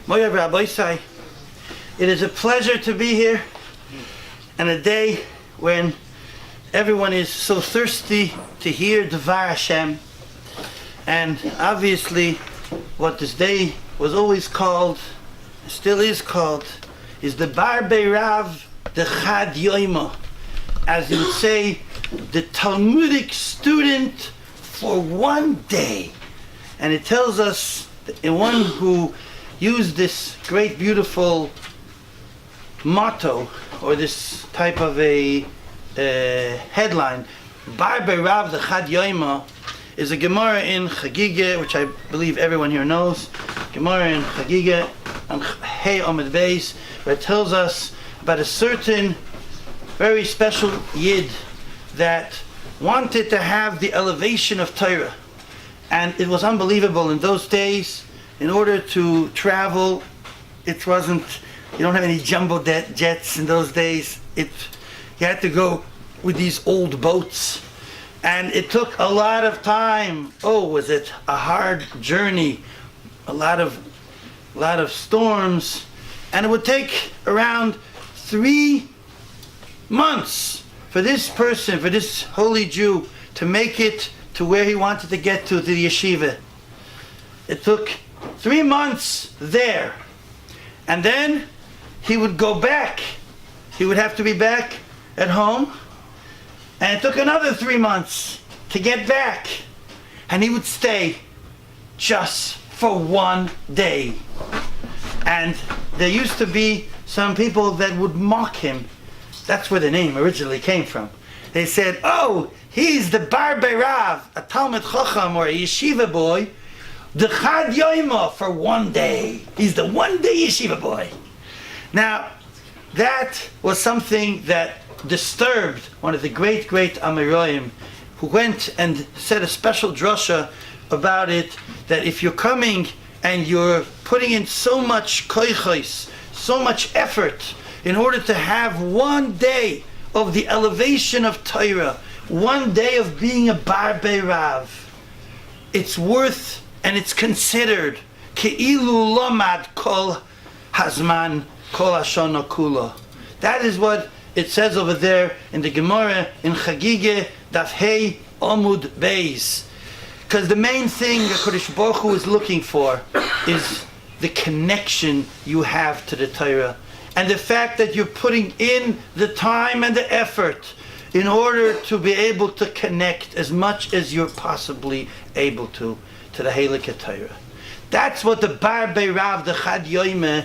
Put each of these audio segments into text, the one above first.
Moyav Rabbi Say, it is a pleasure to be here on a day when everyone is so thirsty to hear Dvar Hashem. And obviously, what this day was always called, still is called, is the Bar Beirav the Chad Yoima. As you would say, the Talmudic student for one day. And it tells us, in one who used this great, beautiful motto, or this type of a headline, Bar Beirav the Chad Yoima, is a Gemara in Chagigah, which I believe everyone here knows. Gemara in Chagigah, on Hey Omid Beis, where it tells us about a certain very special Yid that wanted to have the elevation of Torah. And it was unbelievable in those days. In order to travel, it wasn't, you don't have any jumbo jets in those days. You had to go with these old boats. And it took a lot of time. Oh, was it a hard journey? A lot of storms. And it would take around 3 months for this person, for this holy Jew, to make it to where he wanted to get to the yeshiva. It took 3 months there. And then he would go back. He would have to be back at home. And it took another 3 months to get back. And he would stay just for one day. And there used to be some people that would mock him. That's where the name originally came from. They said, oh, he's the Bar Beirav, a Talmud Chacham or a yeshiva boy, the Chad Yoima for one day. He's the one day yeshiva boy. Now, that was something that disturbed one of the great Amoraim, who went and said a special drasha about it, that if you're coming and you're putting in so much koichos, so much effort, in order to have one day of the elevation of Torah, one day of being a Bar Beirav, it's worth and it's considered Ke'ilu Lomad Kol Hazman Kol Hashana Kula. That is what it says over there in the Gemara in Chagigah Daf Hey Omud Beis. Because the main thing that Kodesh Baruch Hu is looking for is the connection you have to the Torah. And the fact that you're putting in the time and the effort in order to be able to connect as much as you're possibly able to the Heilige Torah. That's what the Bar Beirav, the Chad Yoime,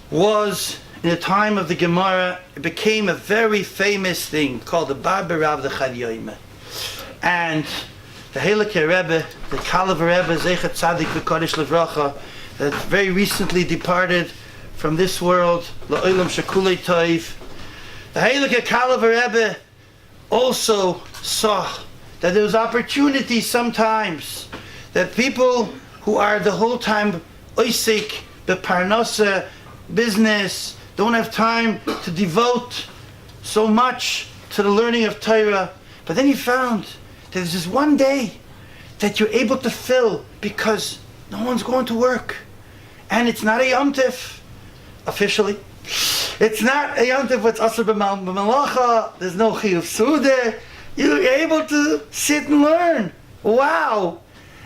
was in the time of the Gemara. It became a very famous thing called the Bar Beirav, the Chad Yoime. And the Heilige Rebbe, the Kalav Rebbe, Zechat Tzadik V'Kodesh Levracha, that very recently departed from this world, La'olam Shekulei Toiv. The Heilige Kalav Rebbe also saw that there was opportunity sometimes that people who are the whole time oisik, the parnasa, business, don't have time to devote so much to the learning of Torah. But then he found that there's this one day that you're able to fill because no one's going to work. And it's not a Yom Tif, officially. It's not a Yom Tif with Asr B'Malacha, there's no Chiyuv Sude. You're able to sit and learn. Wow!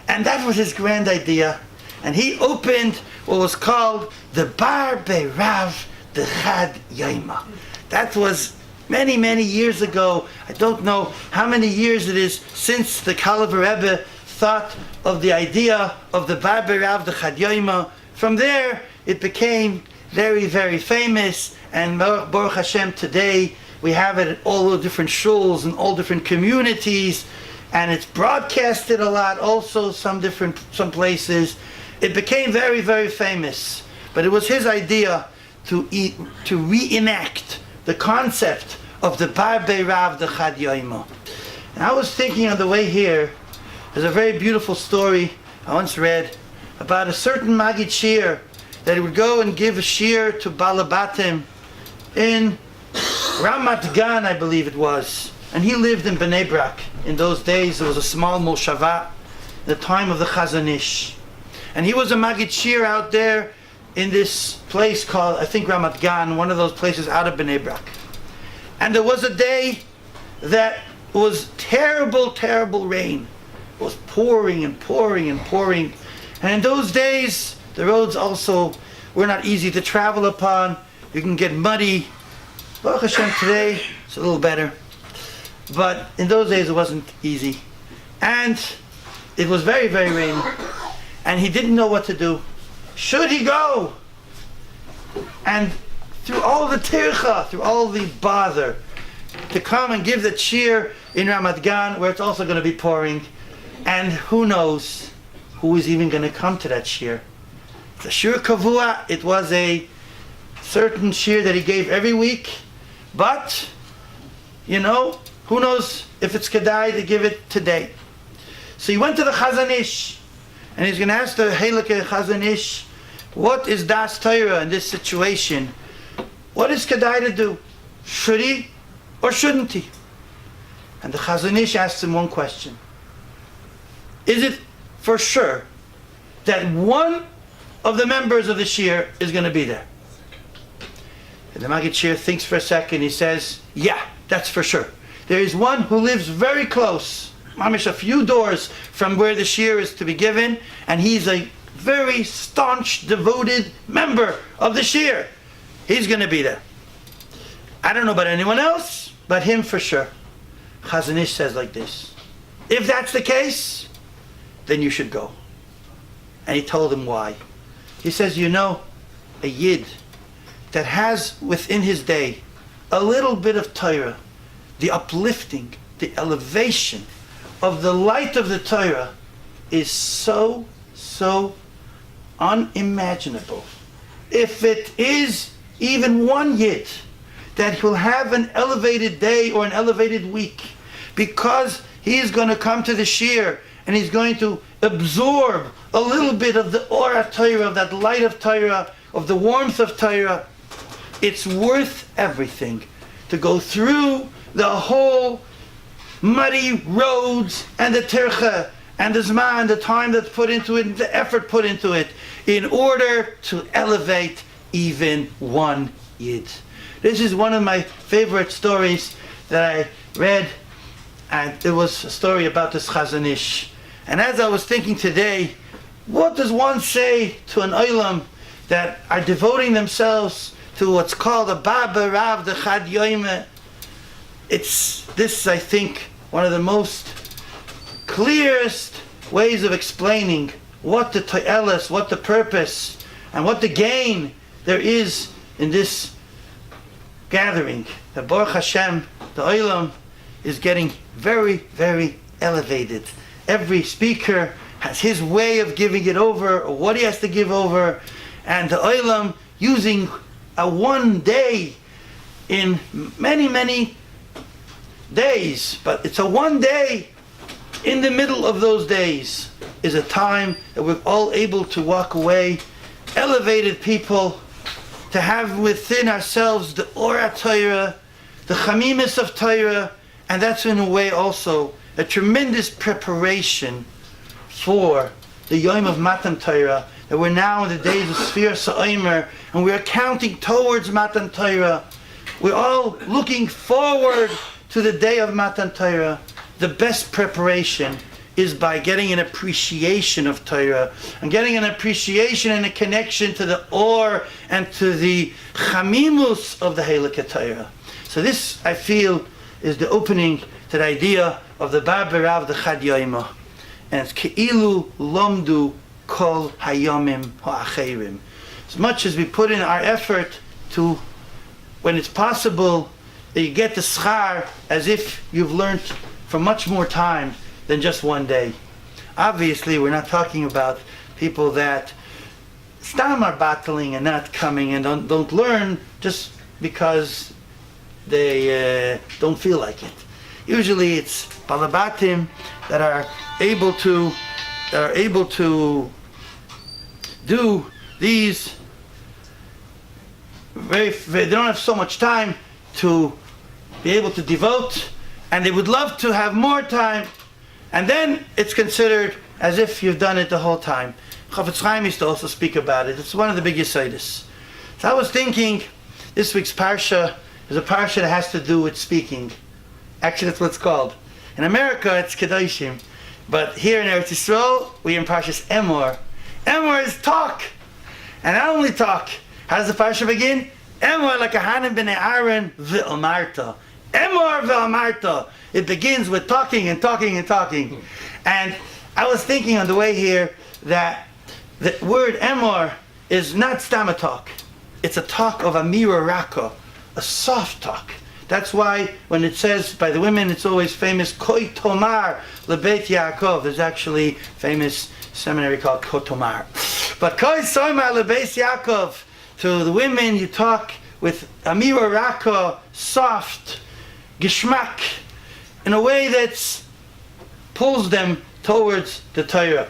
And that was his grand idea. And he opened what was called the Bar Beirav, the Chad Yoima. That was many, many years ago. I don't know how many years it is since the Kalav Rebbe thought of the idea of the Bar Beirav, the Chad Yoima. From there, it became very, very famous. And Baruch Hashem, today, we have it at all the different shuls and all different communities. And it's broadcasted a lot also, some places. It became very, very famous. But it was his idea to reenact the concept of the Bar Beirav, the Chad Yoima. And I was thinking on the way here, there's a very beautiful story I once read about a certain Maggid shir that he would go and give a shir to Balabatim in Ramat Gan, I believe it was. And he lived in Bnei Brak. In those days, there was a small moshava, the time of the Chazon Ish. And he was a Maggid shir out there in this place called, I think, Ramat Gan, one of those places out of Bnei Brak. And there was a day that was terrible, terrible rain. It was pouring and pouring and pouring. And in those days, the roads also were not easy to travel upon. You can get muddy. Baruch Hashem, today it's a little better. But in those days it wasn't easy. And it was very, very rainy. And he didn't know what to do. Should he go? And through all the tircha, through all the bother, to come and give the cheer in Ramat Gan, where it's also going to be pouring. And who knows who is even going to come to that cheer. The shir kavua, it was a certain cheer that he gave every week. But, who knows if it's kedai to give it today. So he went to the Chazon Ish, and he's going to ask the Heilige Chazon Ish, what is das Torah in this situation? What is kedai to do? Should he or shouldn't he? And the Chazon Ish asks him one question. Is it for sure that one of the members of the shir is going to be there? And the Maggid shir thinks for a second. He says, yeah, that's for sure. There is one who lives very close, mamish, a few doors from where the shir is to be given, and he's a very staunch, devoted member of the shir. He's going to be there. I don't know about anyone else, but him for sure. Chazon Ish says like this, if that's the case, then you should go. And he told him why. He says, a Yid that has within his day a little bit of Torah, the uplifting, the elevation of the light of the Torah is so, so unimaginable. If it is even one Yid that will have an elevated day or an elevated week because he is going to come to the shir and he's going to absorb a little bit of the aura Torah, of that light of Torah, of the warmth of Torah, it's worth everything to go through the whole muddy roads and the tircha and the zman, the time that's put into it, the effort put into it, in order to elevate even one Yid. This is one of my favorite stories that I read, and it was a story about this Chazon Ish. And as I was thinking today, what does one say to an olam that are devoting themselves to what's called a Baba Rav, the Chad Yoime? It's this, I think, one of the most clearest ways of explaining what the to'eles, what the purpose, and what the gain there is in this gathering. The Baruch Hashem, the olam, is getting very, very elevated. Every speaker has his way of giving it over, or what he has to give over, and the olam using a one day in many, many days, but it's a one day in the middle of those days is a time that we're all able to walk away elevated people, to have within ourselves the Ora Torah, the Chamimis of Torah, and that's in a way also a tremendous preparation for the Yom of Matan Torah, that we're now in the days of Sefiras HaOmer, and we're counting towards Matan Torah. We're all looking forward to the day of Matan Torah. The best preparation is by getting an appreciation of Torah, and getting an appreciation and a connection to the Or and to the Chamimus of the Heilige Torah. So this, I feel, is the opening to the idea of the Baba Rav, the Chad Yoima. And it's Ke'ilu Lomdu Kol Hayomim Ha'acherim. As much as we put in our effort to, when it's possible, that you get the schar as if you've learned for much more time than just one day. Obviously, we're not talking about people that stam are battling and not coming and don't learn just because they don't feel like it. Usually it's balabatim that are able to do these they don't have so much time to be able to devote, and they would love to have more time, and then it's considered as if you've done it the whole time. Chafetz Chaim used to also speak about it. It's one of the big Yesodis. So I was thinking, this week's Parsha is a Parsha that has to do with speaking. Actually, that's what it's called. In America, it's Kedoshim. But here in Eretz Yisrael, we're in Parshas Emor. Emor is talk. And not only talk. How does the Parsha begin? Emor lekahanim b'nei Aaron v'omarta. Emor v'omarta. It begins with talking and talking and talking. And I was thinking on the way here that the word Emor is not stam a talk. It's a talk of Amira Raka, a soft talk. That's why when it says by the women, it's always famous, Koi Tomar LeBeit Yaakov. There's actually famous seminary called Kotomar. But Koi Tomar LeBeit Yaakov, to the women you talk with Amira Raka, soft, Gishmak, in a way that pulls them towards the Torah.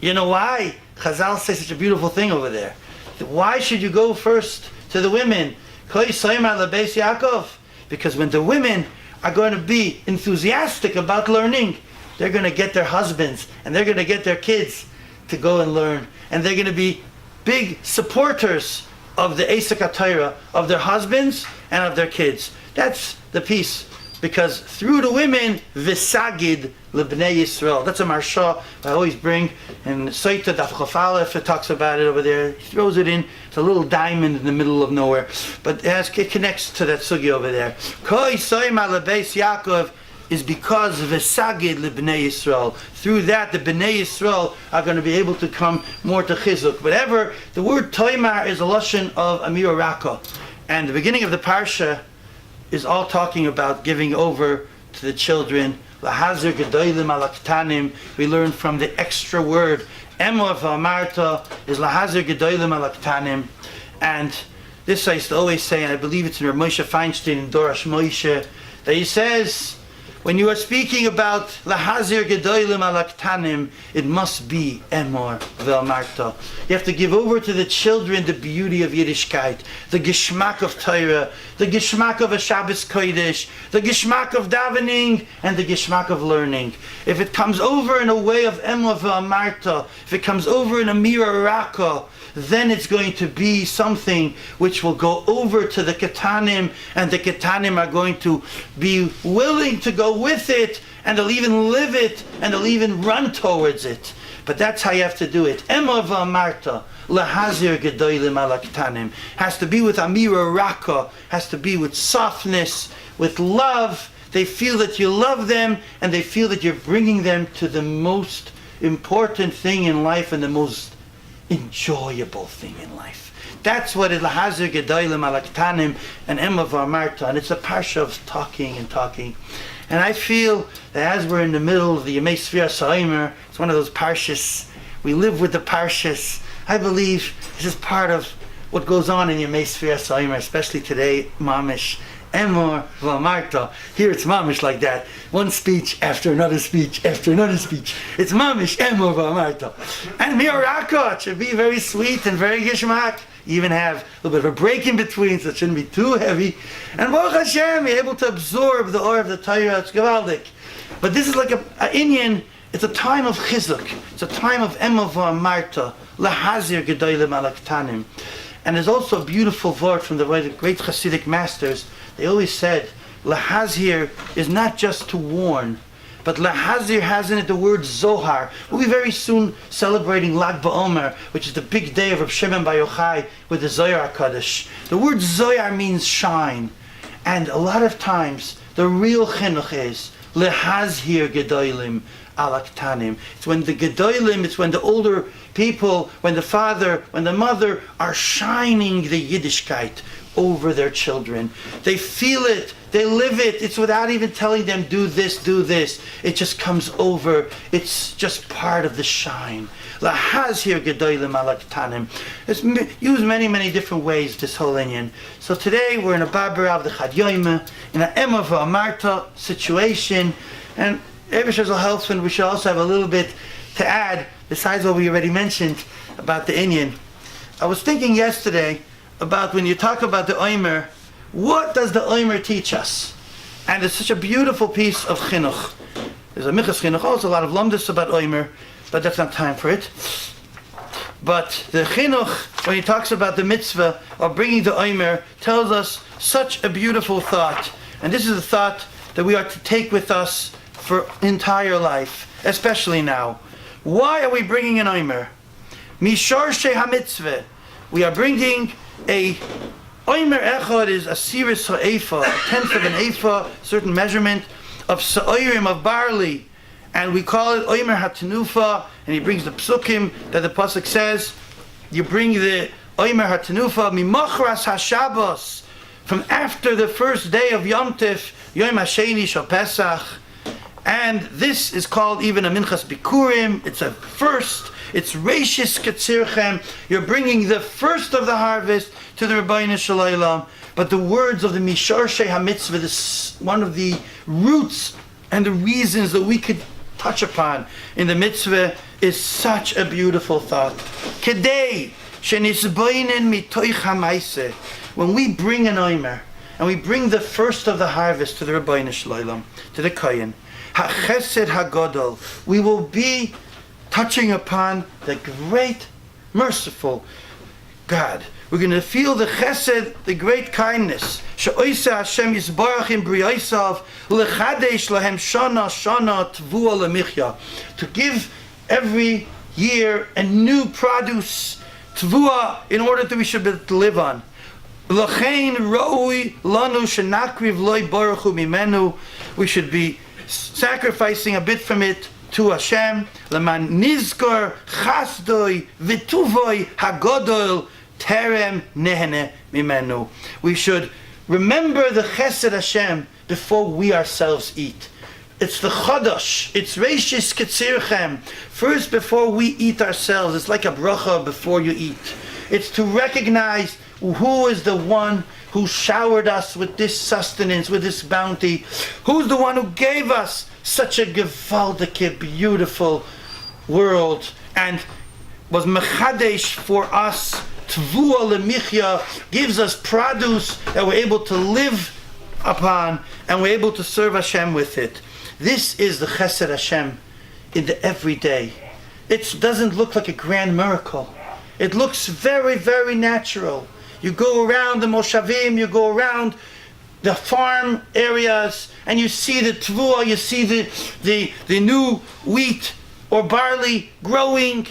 You know why? Chazal says such a beautiful thing over there. Why should you go first to the women? Koi Tomar LeBeit Yaakov. Because when the women are going to be enthusiastic about learning, they're going to get their husbands and they're going to get their kids to go and learn. And they're going to be big supporters of the Eisek HaTorah, of their husbands and of their kids. That's the piece. Because through the women, V'sagid l'bnei Yisrael. That's a marsha I always bring. And Soita Daf Chaf Aleph, it talks about it over there. He throws it in. It's a little diamond in the middle of nowhere. But it connects to that sugi over there. Koi Soima l'beis Yaakov is because V'sagid l'bnei Yisrael. Through that, the bnei Yisrael are going to be able to come more to chizuk. Whatever, the word Toimar is a lashon of Amira Raka. And the beginning of the parsha is all talking about giving over to the children. Lahazir gedolim alaktanim. We learn from the extra word. Emor v'amarta is lahazir gedolim alaktanim. And this I used to always say, and I believe it's in Rav Moshe Feinstein in Dorash Moshe, that he says, when you are speaking about lahazir gedolim alaktanim, it must be emor v'amarta. You have to give over to the children the beauty of Yiddishkeit, the gishmak of Torah, the gishmak of a Shabbos Kodesh, the gishmak of davening, and the gishmak of learning. If it comes over in a way of emor v'amarta, if it comes over in a mira raka, then it's going to be something which will go over to the Ketanim, and the Ketanim are going to be willing to go with it, and they'll even live it, and they'll even run towards it. But that's how you have to do it. Emor v'amarta, lahazir gedolim ala Ketanim. Has to be with Amira Raka, has to be with softness, with love. They feel that you love them, and they feel that you're bringing them to the most important thing in life, and the most enjoyable thing in life. That's what it lahazir gedolim ala Ketanim and Emor v'amarta, and it's a parsha of talking and talking. And I feel that as we're in the middle of the Sefiras HaOmer, it's one of those parshas. We live with the parshas. I believe this is part of what goes on in Sefiras HaOmer, especially today, mamish. Emor v'amarta. Here it's mamish like that. One speech after another speech after another speech. It's mamish, emor v'amarta. And miraka, it should be very sweet and very gishmak. You even have a little bit of a break in between, so it shouldn't be too heavy. And Baruch Hashem, you're able to absorb the oil of the Torah. It's gewaldik. But this is like a inyan. It's a time of chizuk. It's a time of emor v'amarta. Lahazir gedolim ala Ketanim. And there's also a beautiful word from the great Hasidic masters. They always said, lahazir is not just to warn, but lahazir has in it the word zohar. We'll be very soon celebrating Lag BaOmer, which is the big day of Reb Shimon Bar Yochai with the Zohar HaKadosh. The word zohar means shine. And a lot of times, the real chinuch is lahazir gedolim ala Ketanim. It's when the gedolim, it's when the older people, when the father, when the mother are shining the Yiddishkeit over their children. They feel it, they live it. It's without even telling them, do this, do this. It just comes over. It's just part of the shine. Lahazir gedolim ala Ketanim. It's used many, many different ways, this whole inyan. So today we're in a Baber of the Chad Yoime, in an Emor v'amarta situation, and Eber Shazal helps when we should also have a little bit to add, besides what we already mentioned about the inyan. I was thinking yesterday about when you talk about the Omer, what does the Omer teach us? And it's such a beautiful piece of chinuch. There's a Michas chinuch, also a lot of lumdus about Omer, but that's not time for it. But the chinuch, when he talks about the mitzvah of bringing the Omer, tells us such a beautiful thought. And this is a thought that we are to take with us for entire life, especially now. Why are we bringing an Omer? Mishorshe ha-mitzvah. We are bringing a Omer echad is a Sefiras HaOmer, a tenth of an ephah, certain measurement of sa'orim, of barley. And we call it Omer HaTenufa, and he brings the psukim that the pasuk says, you bring the Omer HaTenufa, mimachras HaShabbos, from after the first day of Yom Tif, Yom HaSheni Shel Pesach. And this is called even a Minchas Bikurim. It's a first, it's Reishis Ketzirchem. You're bringing the first of the harvest to the Rabbeinu Shalom. But the words of the Mishorshe HaMitzvah, this one of the roots and the reasons that we could touch upon in the mitzvah, is such a beautiful thought. Kedei shenisboinen mitoich hamaise. When we bring an Omer, and we bring the first of the harvest to the Rabbeinu Shalom, to the Kohen, HaChesed HaGodol, we will be touching upon the great, merciful God. We're going to feel the chesed, the great kindness. She'oisa Hashem yisbarach in briyosav lechadesh lahem shana shana tvua lemichya. To give every year a new produce, tvua, in order that we should be able to live on. L'chein ro'ui lanu shenakriv loy baruchu mimenu. We should be sacrificing a bit from it to Hashem. Leman nizkor chasdoi v'tuvoi hagodol terem nehene mimenu. We should remember the chesed Hashem before we ourselves eat. It's the chodosh. It's reishis ketzirchem. First, before we eat ourselves, it's like a bracha before you eat. It's to recognize who is the one who showered us with this sustenance, with this bounty. Who's the one who gave us such a gewaldige, beautiful world, and was mechadesh for us. Tvua lemichya, gives us produce that we're able to live upon, and we're able to serve Hashem with it. This is the chesed Hashem in the everyday. It doesn't look like a grand miracle. It looks very, very natural. You go around the moshavim, you go around the farm areas, and you see the tvua, you see the new wheat or barley growing.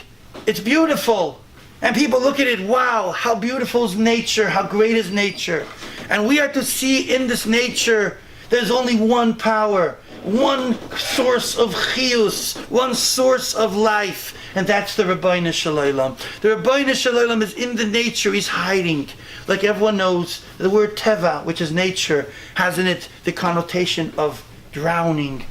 It's beautiful. And people look at it, wow, how beautiful is nature, how great is nature. And we are to see in this nature, there's only one power, one source of chiyus, one source of life, and that's the Rabbeinu Shalom. The Rabbeinu Shalom is in the nature, he's hiding. Like everyone knows, the word teva, which is nature, has in it the connotation of drowning.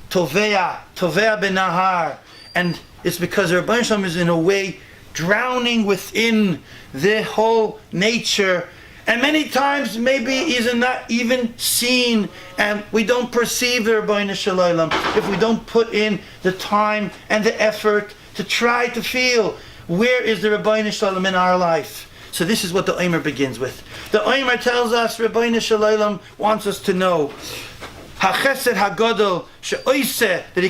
Tovea benahar. And it's because the Rabbeinu Shalom is in a way drowning within the whole nature, and many times maybe he's not even seen, and we don't perceive the Rabbeinu Shalom if we don't put in the time and the effort to try to feel where is the Rabbeinu Shalom in our life. So this is what the Omer begins with. The Omer tells us Rabbeinu Shalom wants us to know HaChesed HaGodol she'oiseh, that he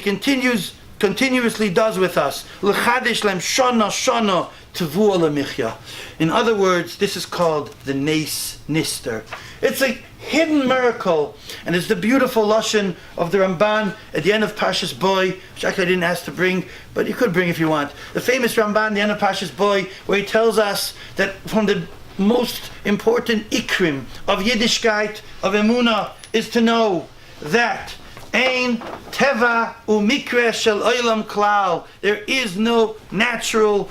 continuously does with us. L'chadesh lem shana shana tevua lemichya. In other words, this is called the Nes Nister. It's a hidden miracle, and it's the beautiful lashon of the Ramban at the end of Parshas Boy, which actually I didn't ask to bring, but you could bring if you want. The famous Ramban at the end of Parshas Boy, where he tells us that from the most important ikrim of Yiddishkeit, of Emunah, is to know that Ein teva umikre shel olam klal. There is no natural,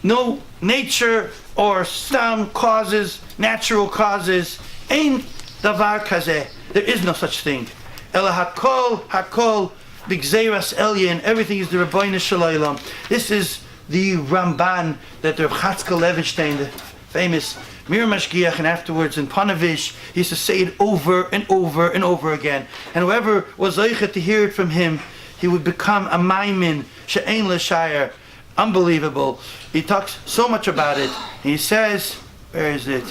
no nature or stam causes, natural causes. Ein davar kazeh. There is no such thing. Ela hakol b'gzeiras elyon. Everything is the Rabbeinu Shalom. This is the Ramban that the Reb Chatzkel Levenstein, the famous Mir Mashgiach, and afterwards in Panavish, he used to say it over and over and over again. And whoever was zeicha to hear it from him, he would become a maimin, she'ein l'shayar. Unbelievable. He talks so much about it. He says, where is it?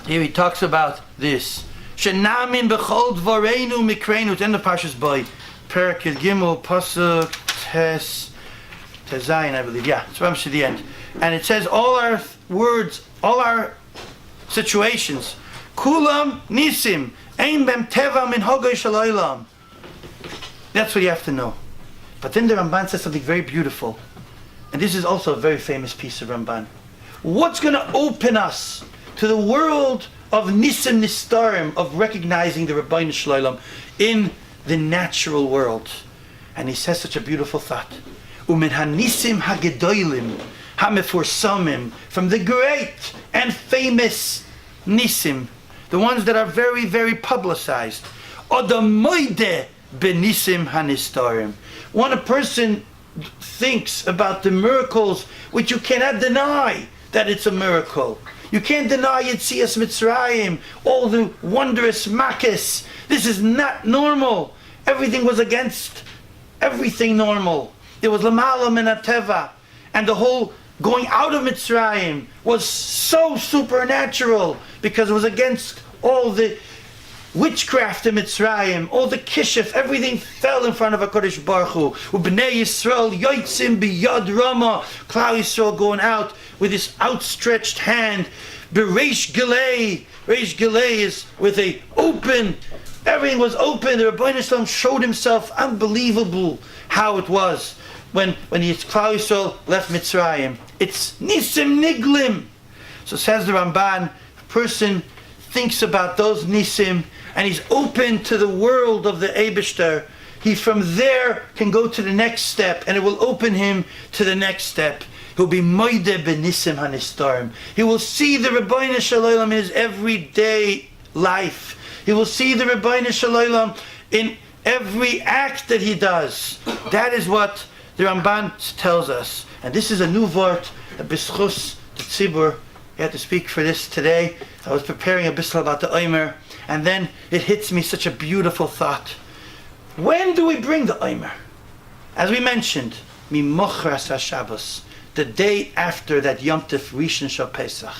Here he talks about this. Shenamin b'chol dvareinu mikreinu. It's end of Parshas Boi. Perak Gimel Pasuk Tes Tezayin, I believe. Yeah, it's Ramsh to the end. And it says all our words, all our situations, Kulam Nisim, Ein Bem Teva Min Hogay Shalaylam. That's what you have to know. But then the Ramban says something very beautiful. And this is also a very famous piece of Ramban. What's going to open us to the world of Nisim Nistarim, of recognizing the Rabbeinu Shalom in the natural world? And he says such a beautiful thought. Umin hanisim hagedolim hamefursamim, from the great and famous nisim, the ones that are very, very publicized. Odamoide benisim hanistarim. When a person thinks about the miracles, which you cannot deny that it's a miracle. You can't deny Yetzias Mitzrayim, all the wondrous makkos. This is not normal. Everything was against everything normal. There was Lamala Min HaTeva, and the whole going out of Mitzrayim was so supernatural because it was against all the witchcraft in Mitzrayim, all the kishif, everything fell in front of HaKadosh Baruch Hu. B'nei Yisrael yotzim biyad Rama, Klal Yisrael going out with this outstretched hand. B'reish Gilei, Reish Gilei is with a open, everything was open. The Rabbeinu Shalom showed himself. Unbelievable how it was when Klal Yisrael left Mitzrayim. It's Nisim Niglim. So says the Ramban, a person thinks about those Nisim and he's open to the world of the Eibishter, he from there can go to the next step, and it will open him to the next step. He'll be Moide Benisim Hanistarim. He will see the Rabbeinu Shalom in his everyday life. He will see the Rabbeinu Shalom in every act that he does. That is what the Ramban tells us. And this is a new word, a bischus, the tzibur. I had to speak for this today. I was preparing a bishl about the Omer, and then it hits me such a beautiful thought. When do we bring the Omer? As we mentioned, Mimochras HaShabbos, the day after that Yom Tov Rishon Shal Pesach.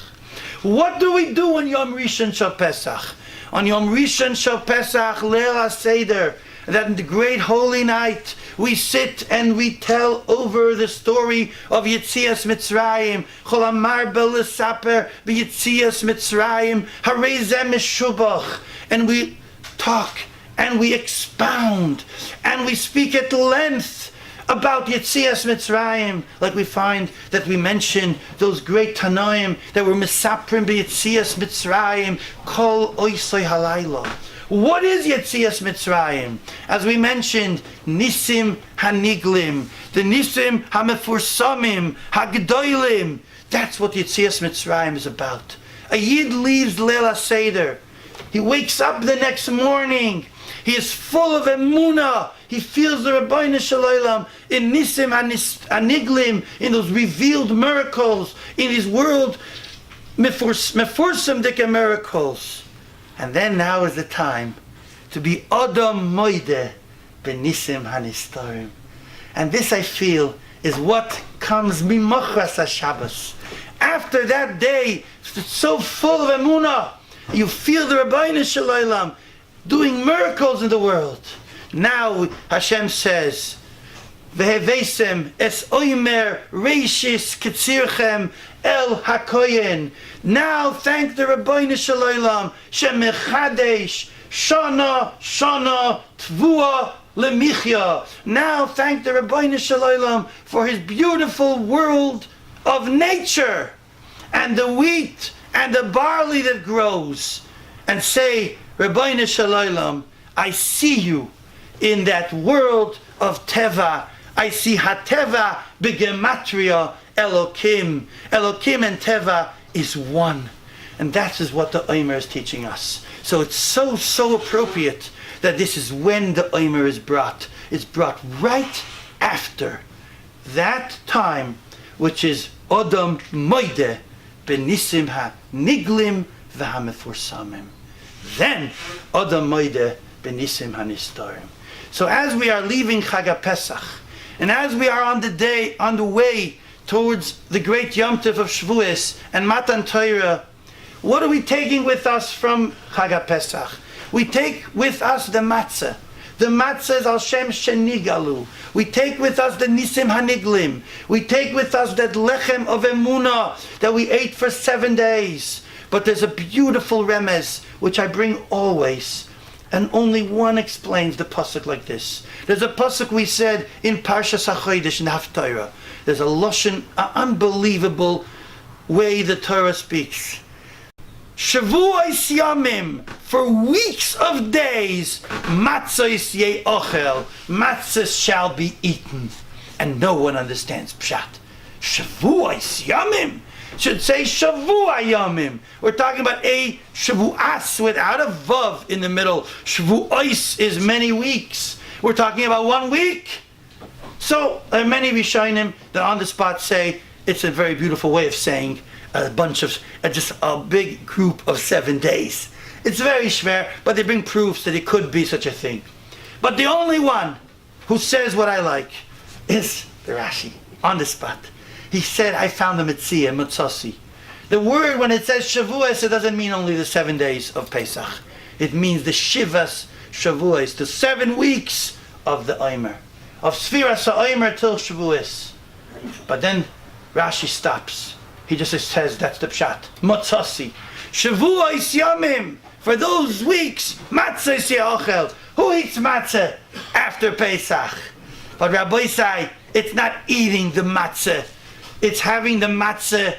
What do we do on Yom Rishon Shal Pesach? On Yom Rishon Shal Pesach, Leil HaSeder, that in the great holy night, we sit and we tell over the story of Yetzias Mitzrayim. Chol Amar B'Lesaper B'Yetzias Mitzrayim Harei Zeh Meshubach. And we talk and we expound and we speak at length about Yetzias Mitzrayim, like we find that we mention those great Tanoim that were Mesaprim B'Yetzias Mitzrayim Kol Oisoi Halayla. What is Yetzias Mitzrayim? As we mentioned, Nisim Haniglim, the Nisim Hamefursamim, Hagdoilim. That's what Yetzias Mitzrayim is about. A Yid leaves Leil HaSeder. He wakes up the next morning. He is full of emunah. He feels the Rabbeinu Shalom in Nisim Haniglim, in those revealed miracles, in his world, Mefursam Dika miracles. And then now is the time to be Adam Moide Benisim Hanistarim. And this, I feel, is what comes Mimochras HaShabbos. After that day, it's so full of emunah, you feel the Rabbeinu Shalom doing miracles in the world. Now Hashem says, Vehevesem es oimer reishis ketzirchem el hakoyen. Now thank the Rabbeinu Shalom shemechadesh shana shana tvua lemichya. Now thank the Rabbeinu Shalom for his beautiful world of nature and the wheat and the barley that grows, and say, Rabbeinu Shalom, I see you in that world of Teva. I see HaTeva b'gematria Elokim. Elokim and Teva is one. And that is what the Omer is teaching us. So it's so appropriate that this is when the Omer is brought. It's brought right after that time, which is Odom Moide Benisim HaNiglim v'hamefursamim. Then Odom Moide Benisim HaNistarim. So as we are leaving Chag HaPesach, and as we are on the way towards the great Yom Tov of Shavuos and Matan Torah, what are we taking with us from Chag HaPesach? We take with us the matzah. The matzah is al shem shenigalu. We take with us the nisim haniglim. We take with us that lechem of emunah that we ate for 7 days. But there's a beautiful remez which I bring always, and only one explains the pasuk like this. There's a pasuk we said in Parshas HaChodesh in Haftarah. There's a lashon, an unbelievable way the Torah speaks. Shavuos yamim, for weeks of days, matzos ye'ochel, matzahs shall be eaten. And no one understands pshat. Shavuos yamim should say shavua yamim. We're talking about a shavuas without a vav in the middle. Shavuos is many weeks. We're talking about 1 week. So there are many Rishonim that on the spot say it's a very beautiful way of saying a bunch of, just a big group of 7 days. It's very schwer, but they bring proofs that it could be such a thing. But the only one who says what I like is the Rashi, on the spot. He said, I found the Metzia, Matzasi. The word, when it says Shavuos, it doesn't mean only the 7 days of Pesach. It means the Shivas Shavuos, the 7 weeks of the Omer. Of Sefiras HaOmer till Shavuos. But then Rashi stops. He just says that's the pshat. Matzasi. Shavuos yamim. For those weeks, matzah ye'ochel. Who eats matzah after Pesach? But Rabbi say it's not eating the matzah. It's having the matzah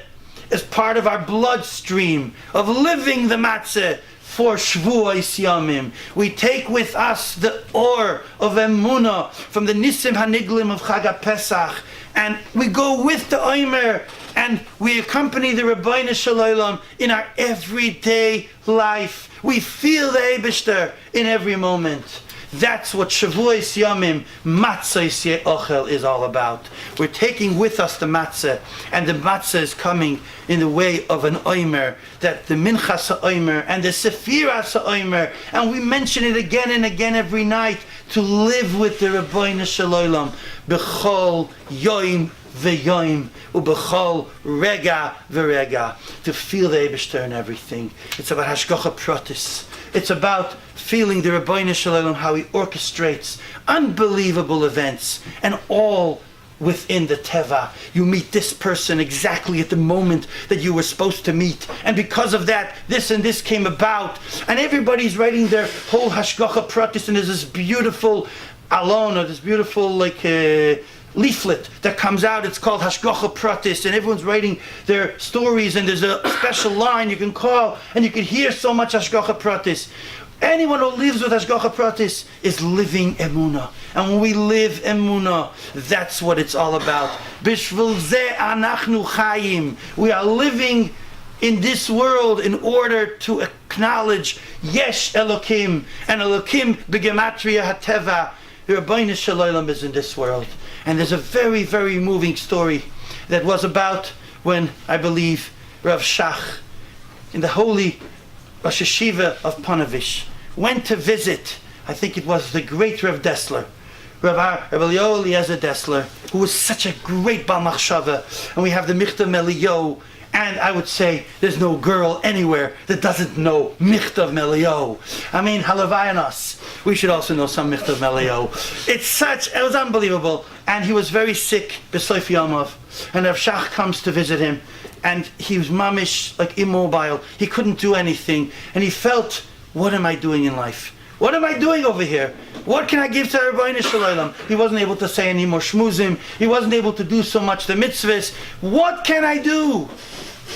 as part of our bloodstream of living the matzah for Shavuos Yamim. We take with us the or of Emunah from the Nisim Haniglim of Chag Pesach, and we go with the Omer, and we accompany the Rabbi Sholom in our everyday life. We feel the Eibishter in every moment. That's what Shavuos Yamim, Matzos Ye'ochel is all about. We're taking with us the matzah, and the matzah is coming in the way of an Omer, that the Minchas HaOmer and the Sefiras HaOmer, and we mention it again and again every night, to live with the Rabbi Sholom, B'chol Yoim V'yoim, U'b'chol Rega V'rega, to feel the Eibishter in everything. It's about Hashgacha Pratis. It's about feeling the Rabbi Sholom, how he orchestrates unbelievable events, and all within the Teva. You meet this person exactly at the moment that you were supposed to meet, and because of that, this and this came about, and everybody's writing their whole Hashgacha Pratis, and there's this beautiful alon, or this beautiful leaflet that comes out. It's called Hashgacha Pratis, and everyone's writing their stories, and there's a special line you can call, and you can hear so much Hashgacha Pratis. Anyone who lives with Hashgacha Pratis is living Emunah. And when we live Emunah, that's what it's all about. Bishvil zeh anachnu chayim. We are living in this world in order to acknowledge Yesh Elokim, and Elokim b'gematria hateva. The Rabbi Sholom is in this world. And there's a very, very moving story that was about when, I believe, Rav Shach, in the holy Rosh Hashiva of Ponevezh, went to visit, I think it was the great Rav Dessler, Rav Eliezer Dessler, who was such a great Bal Machshava. And we have the Michtav Melio, and I would say there's no girl anywhere that doesn't know Michtav Melio. I mean, halavayanos. We should also know some Michtav Melio. It was unbelievable. And he was very sick, B'Soif Yomov. And Rav Shach comes to visit him, and he was mamish, like immobile. He couldn't do anything. And he felt, what am I doing in life? What am I doing over here? What can I give to Rabbi Sholom? He wasn't able to say any more shmuzim. He wasn't able to do so much the mitzvahs. What can I do?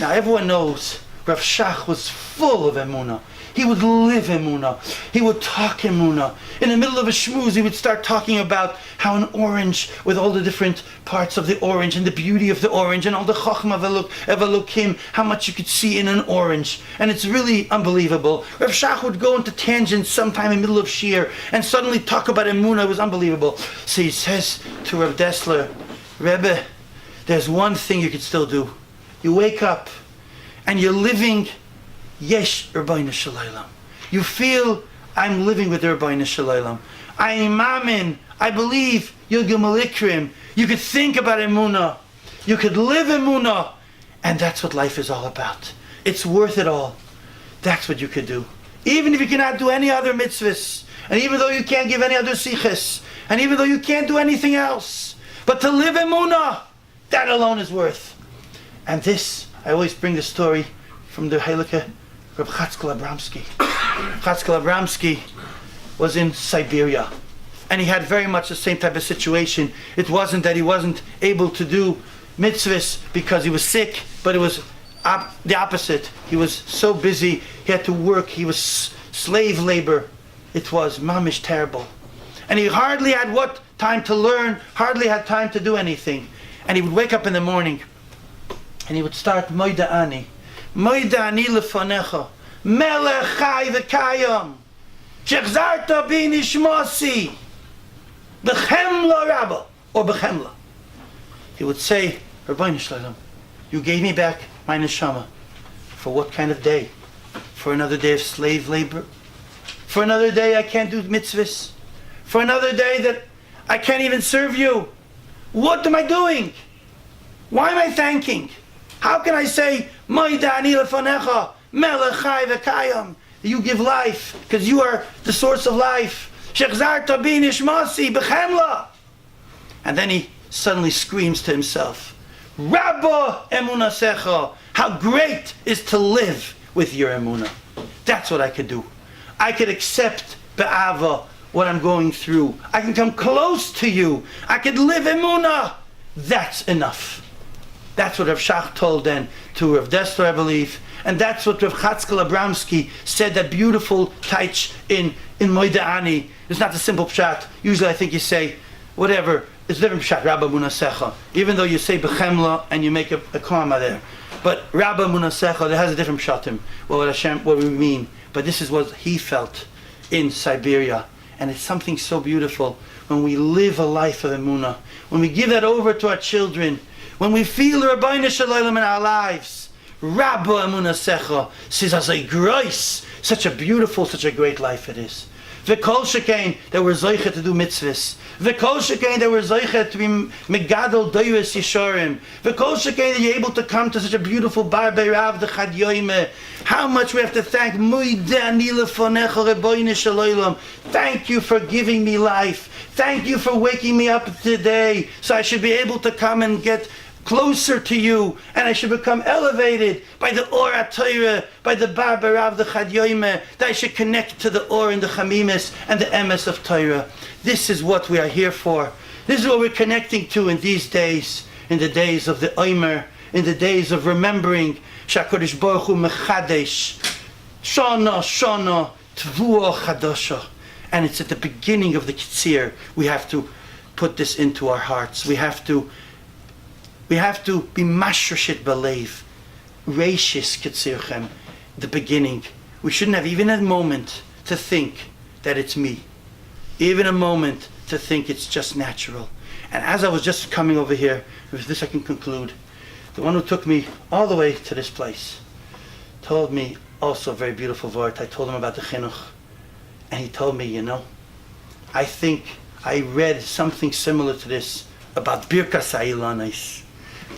Now everyone knows Rav Shach was full of emunah. He would live emunah. He would talk emunah. In the middle of a shmuz, he would start talking about how an orange, with all the different parts of the orange, and the beauty of the orange, and all the chokhmah of Elokim, how much you could see in an orange. And it's really unbelievable. Rav Shach would go into tangents sometime in the middle of shir, and suddenly talk about emunah. It was unbelievable. So he says to Rav Dessler, Rebbe, there's one thing you could still do. You wake up, and you're living Yesh Rabbi Sholom. You feel, I'm living with the Rabbi Sholom. I am Amin. I believe Yom Iyun. You could think about Emunah. You could live Emunah. And that's what life is all about. It's worth it all. That's what you could do. Even if you cannot do any other mitzvahs, and even though you can't give any other siches, and even though you can't do anything else, but to live emunah, that alone is worth. And this, I always bring the story from the Heilige Reb Chatzkel Abramsky. Chatzkel Abramsky was in Siberia, and he had very much the same type of situation. It wasn't that he wasn't able to do mitzvahs because he was sick, but it was the opposite. He was so busy, he had to work, he was slave labor. It was mamish terrible. And he hardly had time to learn, hardly had time to do anything. And he would wake up in the morning, and he would start Moida Ani lefanecha, Melech Chai v'Kayam, Shechzarta bi nishmasi, B'chemla Rabba, or B'chemla. He would say, Rabbi Sholom, you gave me back my neshama. For what kind of day? For another day of slave labor? For another day I can't do mitzvahs? For another day that I can't even serve you? What am I doing? Why am I thanking? How can I say, Moida ani lefanecha, Melech Chai v'Kayam? You give life, because you are the source of life. Shechzarta bi nishmasi b'chemla. And then he suddenly screams to himself, Rabba emunasecha, how great is to live with your emunah. That's what I could do. I could accept be'ava what I'm going through. I can come close to you. I could live emunah. That's enough. That's what Rav Shach told then to Rav Dessler, I believe. And that's what Rav Chatzkel Abramsky said, that beautiful taich in Moida Ani. It's not the simple pshat. Usually I think you say, whatever, it's a different pshat, Rabba Munasecha. Even though you say Bechemla and you make a comma there. But Rabba Munasecha, there has a different pshatim. What we mean. But this is what he felt in Siberia. And it's something so beautiful when we live a life of emunah. When we give that over to our children. When we feel the Rabbeinu Shalom in our lives. Rabba Emunasecha says as a grace, such a beautiful, such a great life it is. V'kol shekain that we're zoicha to do mitzvahs. V'kol shekain that we're zoicha to be megadol doyres yishorim. V'kol shekain that you're able to come to such a beautiful bar beirav the chad yoime. How much we have to thank Moida ani lefanecha Rabbeinu Shalom. Thank you for giving me life. Thank you for waking me up today, so I should be able to come and get closer to you, and I should become elevated by the Or HaTorah, by the Bar Barav, the Chad Yoimeh, that I should connect to the Or and the Chamimis and the Emes of Torah. This is what we are here for. This is what we're connecting to in these days, in the days of the Omer, in the days of remembering Shakadosh Baruch Hu Mechadesh, Shana, Shana, Tvua Chadasha. And it's at the beginning of the Kitzir. We have to put this into our hearts. We have to be mashrashit belev, reishis kitzirchem, the beginning. We shouldn't have even a moment to think that it's me, even a moment to think it's just natural. And as I was just coming over here, with this I can conclude, the one who took me all the way to this place told me also a very beautiful word. I told him about the chinuch, and he told me, I think I read something similar to this about Birkas HaIlanos.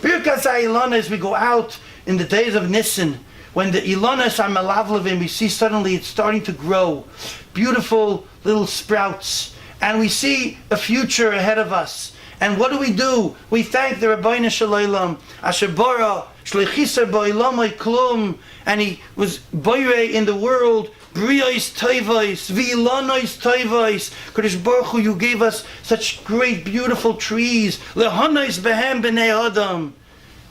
Birkas HaIlanos, we go out in the days of Nisan, when the Ilanos are melavlevim, we see suddenly it's starting to grow. Beautiful little sprouts. And we see a future ahead of us. And what do? We thank the Rabbeinu Shalom, Asher Bara, Shleichiser Ba'ilamai Klum, and he was boire in the world, Briyos Toivos, Vilanos Toivos. Kodesh Baruch Hu, you gave us such great, beautiful trees. Lehanos Behem B'nei Adam.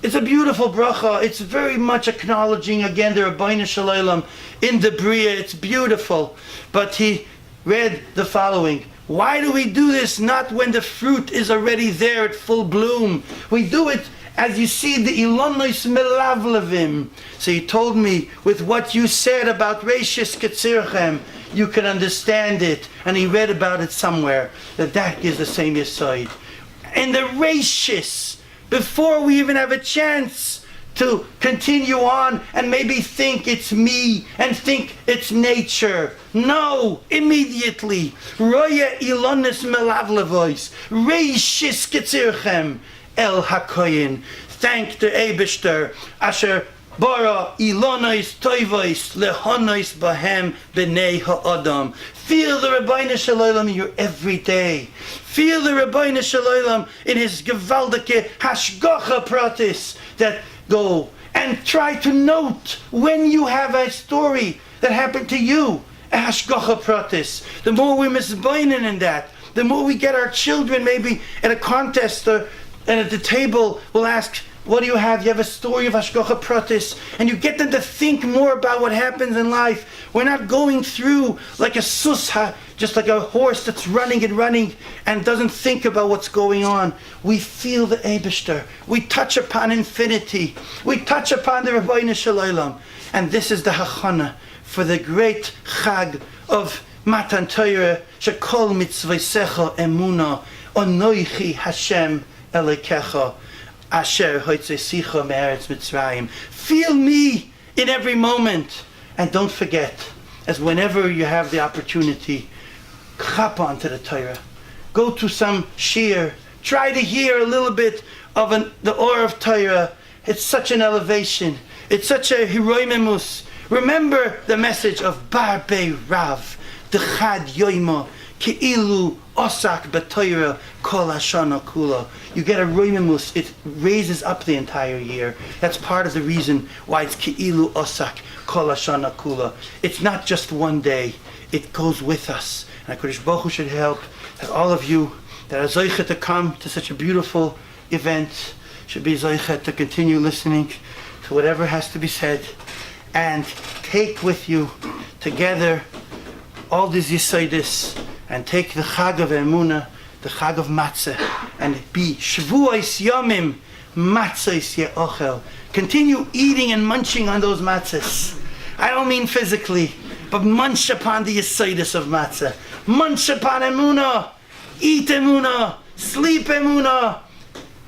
It's a beautiful bracha. It's very much acknowledging again the Rabbeinu Shalom in the Bria. It's beautiful. But he read the following. Why do we do this? Not when the fruit is already there at full bloom. We do it as you see the Ilonos Melavlevim. So he told me, with what you said about Reishis Ketzirchem, you can understand it. And he read about it somewhere, that is the same Yesod. And the Reishis, before we even have a chance to continue on and maybe think it's me and think it's nature. No, immediately. Roya Ilonos Melavlevois, Reishis Ketzirchem, El HaKoyin. Thank the Eibishter, Asher bara ilonois toivois lehonois bahem b'nei ha'adam. Feel the Rabbeinu Shalom in your everyday. Feel the Rabbeinu Shalom in his gewaldike hashgacha pratis that go and try to note when you have a story that happened to you. Hashgacha pratis. The more we misbeinen in that, the more we get our children maybe at a contest or and at the table we'll ask, what do you have? You have a story of Hashgacha Pratis, and you get them to think more about what happens in life. We're not going through like a susha, just like a horse that's running and doesn't think about what's going on. We feel the Eibishter. We touch upon infinity. We touch upon the Rabbeinu Shalom. And this is the hachana for the great Chag of Matan Torah, Shekol mitzvaysecha emuna, Onoichi Hashem Elekecha, Asher hoitzesicha me'eretz Mitzrayim. Feel me in every moment. And don't forget, as whenever you have the opportunity, chap onto the Torah. Go to some shir. Try to hear a little bit of the or of Torah. It's such an elevation. It's such a hiroimemus. Remember the message of Bar Bei Rav, the Chad Yoima, Ke'ilu Osak B'Torah Kol Hashana Kula. You get a roimemus. It raises up the entire year. That's part of the reason why it's Ke'ilu Osak Kol Hashana Kula. It's not just one day. It goes with us. And HaKadosh Baruch Hu should help that all of you that are zoichet to come to such a beautiful event should be zoichet to continue listening to whatever has to be said and take with you together all these yisaidis and take the Chag of Emunah, the Chag of Matzah, and be Shavuos Yomim Matzos Ye'ochel. Continue eating and munching on those matzahs. I don't mean physically, but munch upon the yisaidis of matzah. Munch upon Emunah. Eat Emunah. Sleep Emunah.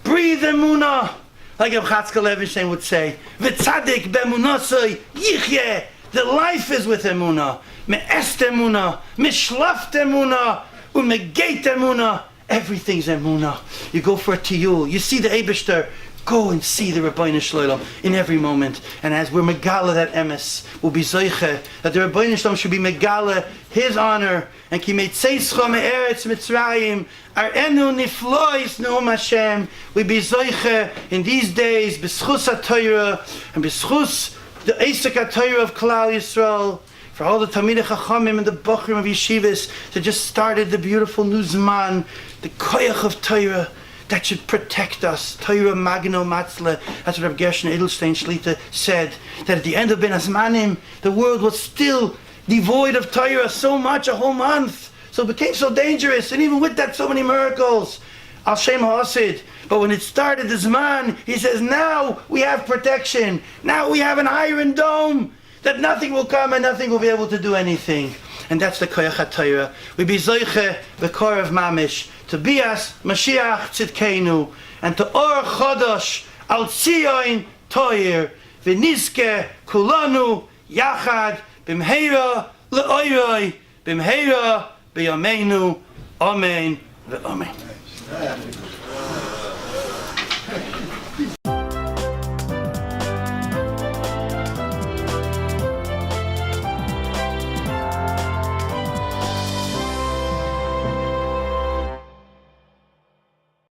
Breathe Emunah. Like Rav Chatzkel Levenstein would say, V'tzadik b'emunasoi yichyeh. The life is with Emunah. Me'est Emunah. Mishlaft Emunah. U'megeit Emunah. Everything's Emunah. You go for a tiyul. You see the Eibishter. Go and see the Rabbeinu Shalom in every moment. And as we're megala that emes, we'll be zoiche, that the Rabbeinu Shalom should be megala his honor. And ki meitzeischa me'eretz Mitzrayim, ar'enu niflois ne'um Hashem. We be zoiche in these days, b'schus HaTorah, and b'schus the Eisek HaTorah of Klal Yisrael, for all the Talmidei Chachamim and the Bochrim of Yeshivas that just started the beautiful new Zman, the koyach of Torah, that should protect us. Torah Magno Matzle. That's what Rav Gershon Edelstein Shlita said. That at the end of Ben Azmanim, the world was still devoid of Torah so much, a whole month. So it became so dangerous. And even with that, so many miracles. Al Shem HaOsid. But when it started the Zman, he says, now we have protection. Now we have an iron dome. That nothing will come and nothing will be able to do anything. And that's the Koyach HaTorah. We be Zoiche, the Kor of Mamish, to Bias Mashiach Tzidkeinu, and to Or Chodosh Al Tzion Toir, V'nizke Kulanu Yachad B'mheira Le'oiroi B'mheira B'yameinu Amen V'Amen.